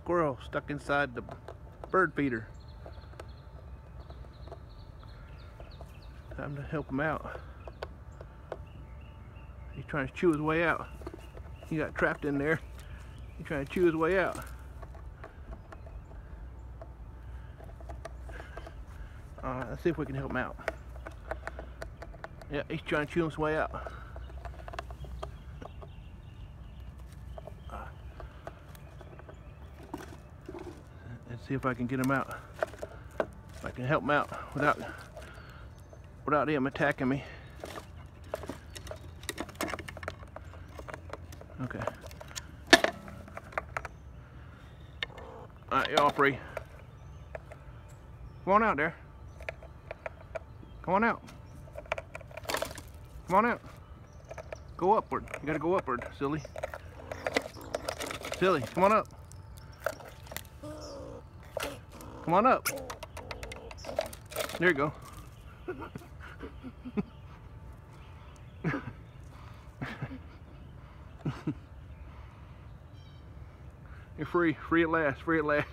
squirrel stuck inside the bird feeder. Time to help him out. He's trying to chew his way out. He got trapped in there. He's trying to chew his way out. Alright, let's see if we can help him out. Yeah, he's trying to chew his way out. Let's see if I can get him out. If I can help him out without him attacking me. Okay. Alright, you're all free. Come on out there. Come on out. Come on out. Go upward. You gotta go upward, silly. Silly, come on up. Come on up. There you go. You're free. Free at last. Free at last.